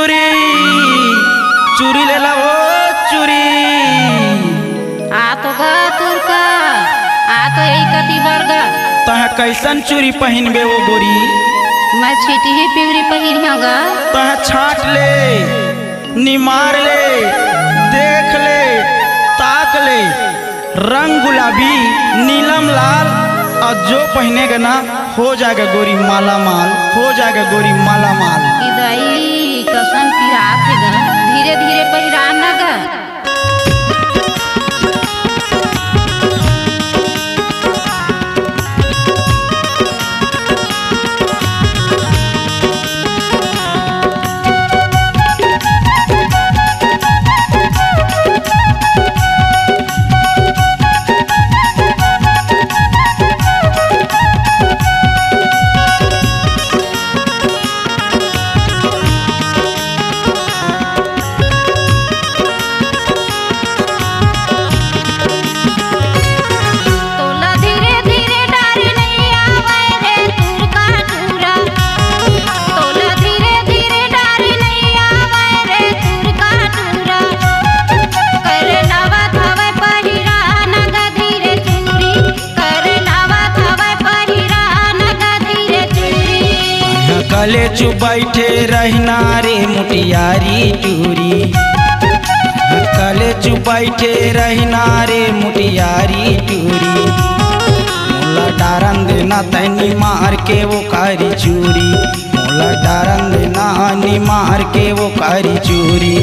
चूरी चूरी ले ला वो चूरी आतो गा तुरका आतो यही कति वर्ग तह कैसन चूरी पहनबे वो गोरी मैं छीटी ही पिवरी पहिन होगा तह छाट ले निमार ले देख ले ताक ले रंग गुलाबी नीलम लाल और जो पहनेगा ना हो जाएगा गोरी माला माल हो जाएगा गोरी माला माल इदाई कसम पिरात है गा धीरे धीरे पहिराना गा कले चु बैठे रहना रे मुटियारी चूरी कले चु बैठे रहना रे मुटियारी चूरी मोला डारन देना तैनी मार के वो कारी चूरी मोला डारन देना नी मार के वो कारी चूरी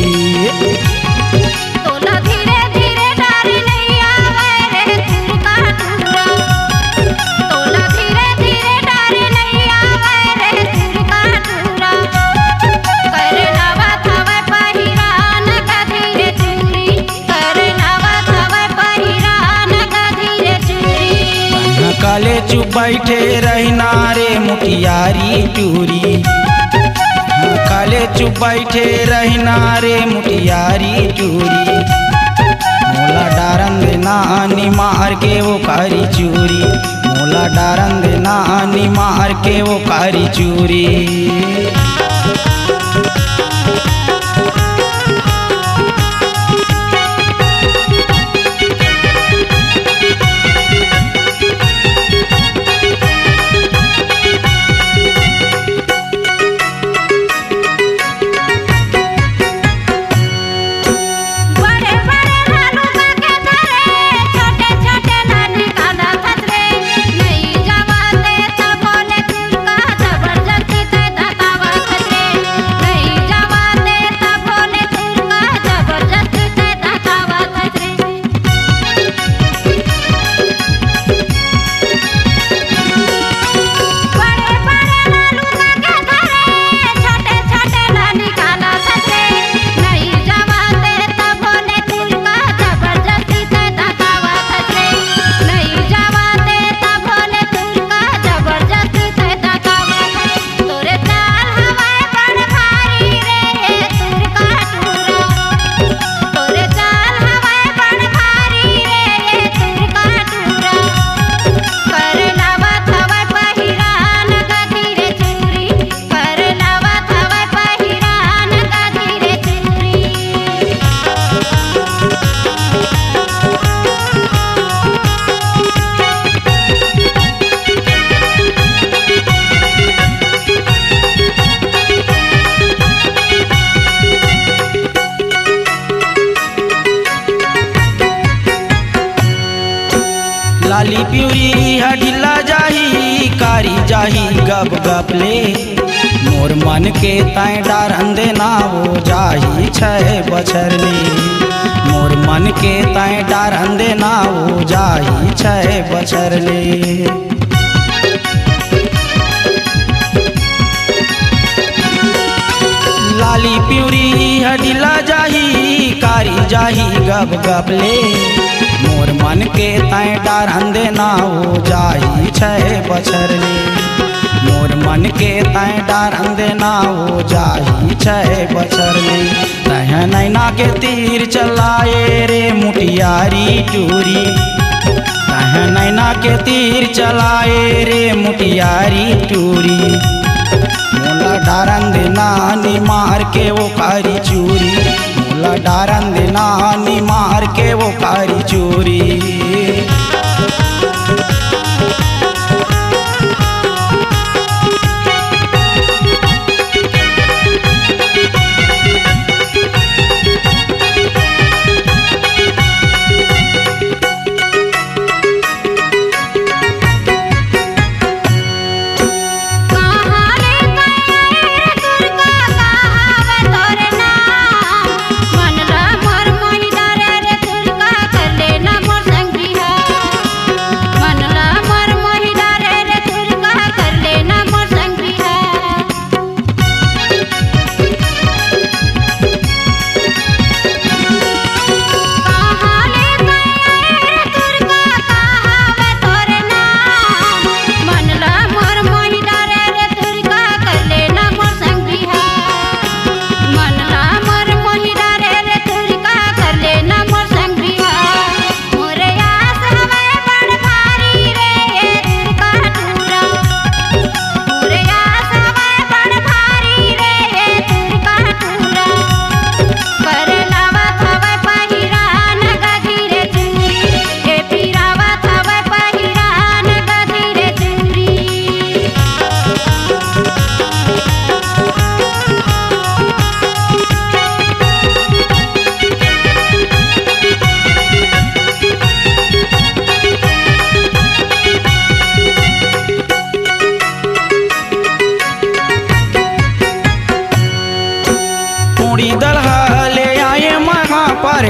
कले चुप बैठे रहना रे मुटियारी चूरी कले चुप बैठे रहना रे मुटियारी चूरी मोला डारन देना नी मार के वो कारी चूरी मोला डारन देना नी मार के वो कारी चूरी लाली प्यूरी हडिला जाही कारी जाही गप गप ले मोर मन के ताए डारन देना वो जाही 6 बछर ले मोर मन के ताए डारन देना वो जाही 6 बछर ले लाली प्यूरी हडिला जाही कारी जाही गप गप ले मोर मन के ताए डारन देना हो जाही 6 बछर ले मोर मन के ताए डारन देना हो जाही 6 बछर ले तह नैना के तीर चलाए रे मुटियारी चूरी तह नैना के तीर चलाए रे मुटियारी चूरी मोला डारन दे नानी मार के वो कारी चूरी, मोला डारन दे नानी मार के वो कारी चूरी।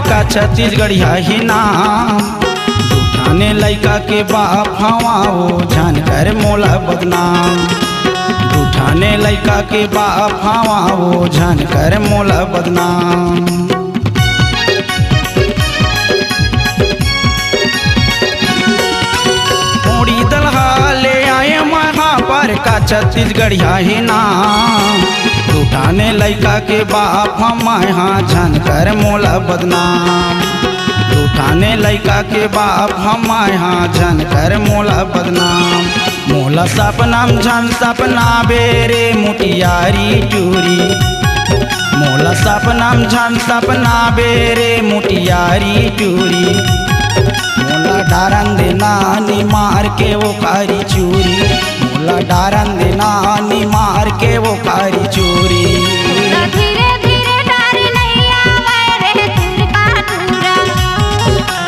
का छत्तीसगढ़िया ही नाम ढूठाने लइका के बाप हवा वो जानकर मोला बदनाम, ढूठाने लइका के बाप हवा वो जानकर मोला बदनाम। पूरी दलहा ले आए महा पर का छत्तीसगढ़िया ही नाम ढूठाने लइका के बाप हम यहाँ जानकर मोला बदनाम, ढूठाने लइका के बाप हम यहाँ जानकर मोला बदनाम। मोला सपनाम झन सपना बेरे मुटियारी टूरी, मोला सपनाम झन सपना बेरे मुटियारी टूरी। मोला डारन दे नानी मार के वो कारी चूरी, मोला डारन दे नानी मार के वो कारी चूरी। धीरे धीरे डारी नहीं आवे रे तुर का टूरा,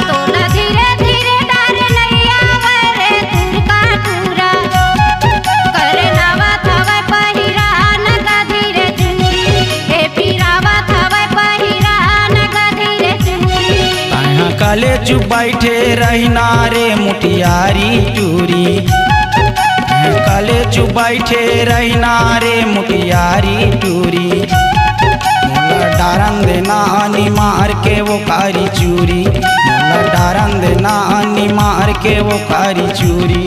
तोला धीरे धीरे डारी नहीं आवे रे तुर का टूरा। करे लावा थवे पहिरान का धीरे चूरी, हे पीरावा थवे पहिरान का धीरे चूरी। ताहा काले चुप बैठे रहिना रे मुटियारी टूरी, काले चुप बैठे रहिना रे मुटियारी टूरी। मोला डारन दे नानी मार के वो कारी चूरी, मोला डारन दे नानी मार के वो कारी चूरी।